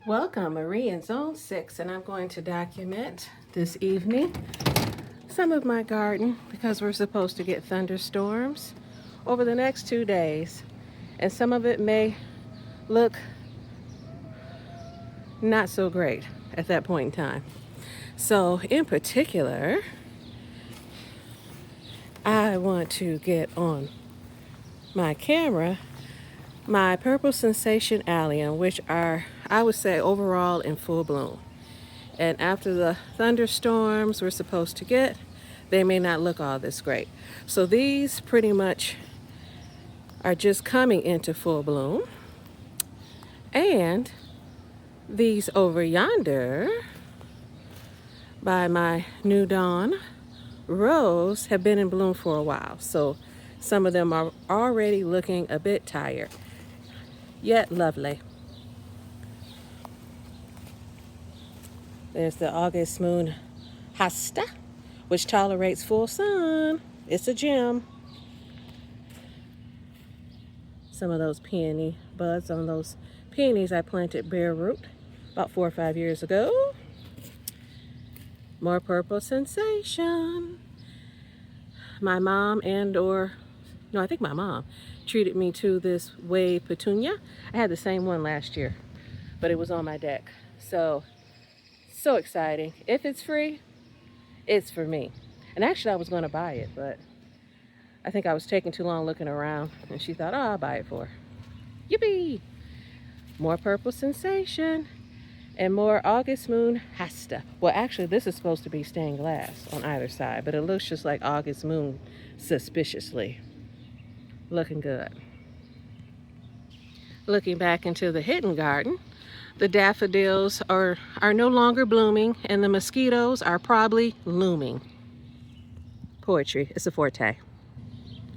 Welcome, Marie in Zone 6, and I'm going to document this evening some of my garden because we're supposed to get thunderstorms over the next 2 days, and some of it may look not so great at that point in time. So, in particular, I want to get on my camera my Purple Sensation Allium, which are, I would say, overall in full bloom. And after the thunderstorms we're supposed to get, they may not look all this great. So these pretty much are just coming into full bloom. And these over yonder by my New Dawn rose have been in bloom for a while. So some of them are already looking a bit tired, yet lovely. There's the August moon Hosta, which tolerates full sun. It's a gem. Some of those peony buds on those peonies I planted bare root about 4 or 5 years ago. More Purple Sensation. My mom I think my mom treated me to this wave petunia. I had the same one last year, but it was on my deck. So exciting. If it's free, it's for me. And actually I was going to buy it, but I think I was taking too long looking around, and she thought, oh, I'll buy it for her. Yippee! More Purple Sensation and more August moon Hosta. Well, actually, this is supposed to be stained glass on either side, but it looks just like August moon suspiciously. Looking good. Looking back into the hidden garden, the daffodils are no longer blooming, and the mosquitoes are probably looming. Poetry, it's a forte.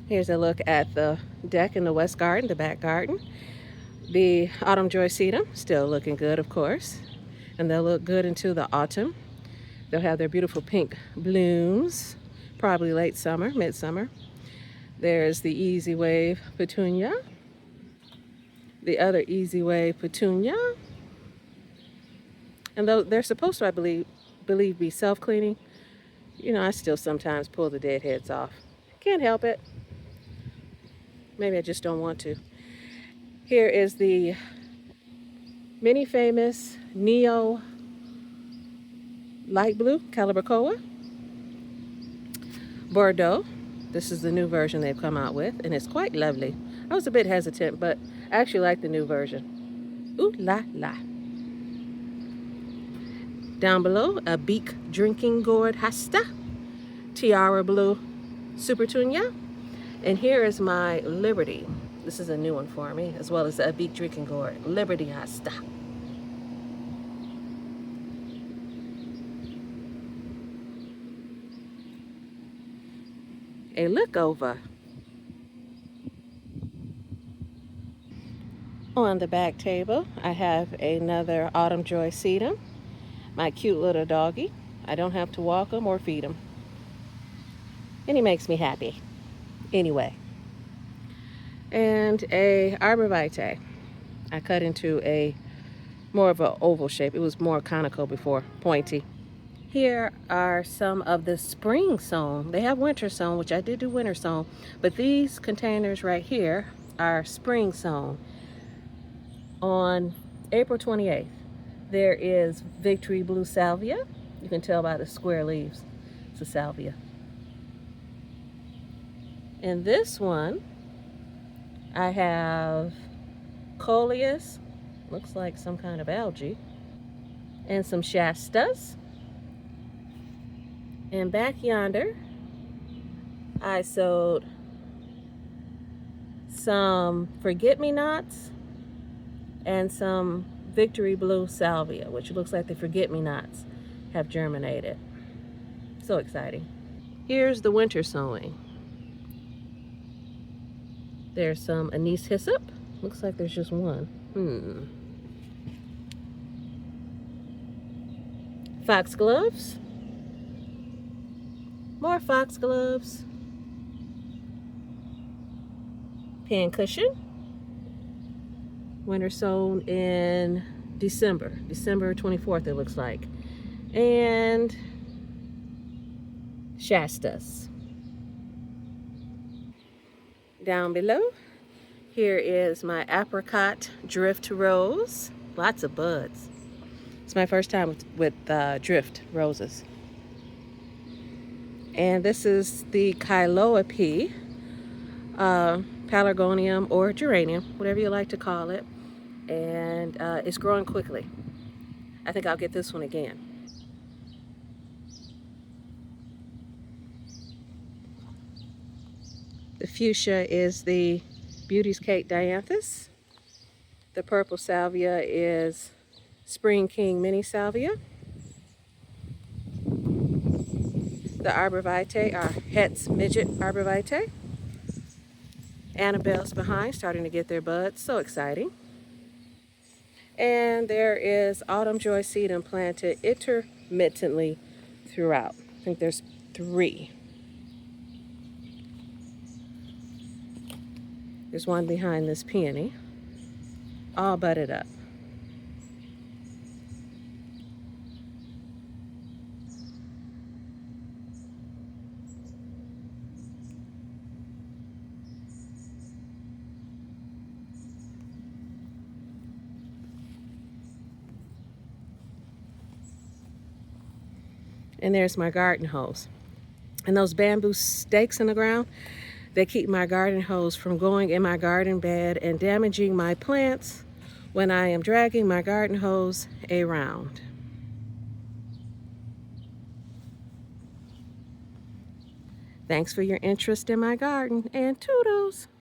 Here's a look at the deck in the west garden, the back garden. The autumn joy sedum, still looking good, of course. And they'll look good into the autumn. They'll have their beautiful pink blooms, probably late summer, midsummer. There's the Easy Wave Petunia. The other Easy Wave Petunia. And though they're supposed to, I believe be self-cleaning, I still sometimes pull the dead heads off. Can't help it. Maybe I just don't want to. Here is the many famous Neo light blue Calibrachoa. Bordeaux. This is the new version they've come out with, and it's quite lovely. I was a bit hesitant, but I actually like the new version. Ooh la la. Down below, a beak drinking gourd Hosta, tiara blue Supertunia. And here is my Liberty. This is a new one for me, as well as a beak drinking gourd, Liberty Hosta. A look over. On the back table, I have another Autumn Joy sedum, my cute little doggy. I don't have to walk him or feed him. And he makes me happy. Anyway. And a arborvitae. I cut into a more of an oval shape. It was more conical before, pointy. Here are some of the spring sown. They have winter sown, which I did do winter sown, but these containers right here are spring sown. On April 28th, there is Victory Blue Salvia. You can tell by the square leaves. It's a salvia. In this one, I have Coleus, looks like some kind of algae, and some Shastas. And back yonder, I sowed some Forget-Me-Nots and some Victory Blue Salvia, which looks like the Forget-Me-Nots have germinated. So exciting. Here's the winter sowing. There's some anise hyssop. Looks like there's just one. Foxgloves. More foxgloves. Pincushion. Winter sown in December 24th, it looks like. And Shastas. Down below, here is my apricot drift rose. Lots of buds. It's my first time with drift roses. And this is the Calliope, pelargonium or geranium, whatever you like to call it. And it's growing quickly. I think I'll get this one again. The fuchsia is the Beauty's Cake Dianthus. The purple salvia is Spring King Mini Salvia. The arborvitae are Het's Midget Arborvitae. Annabelle's behind, starting to get their buds. So exciting. And there is Autumn Joy Sedum planted intermittently throughout. I think there's 3. There's one behind this peony, all budded up. And there's my garden hose. And those bamboo stakes in the ground, they keep my garden hose from going in my garden bed and damaging my plants when I am dragging my garden hose around. Thanks for your interest in my garden, and toodles.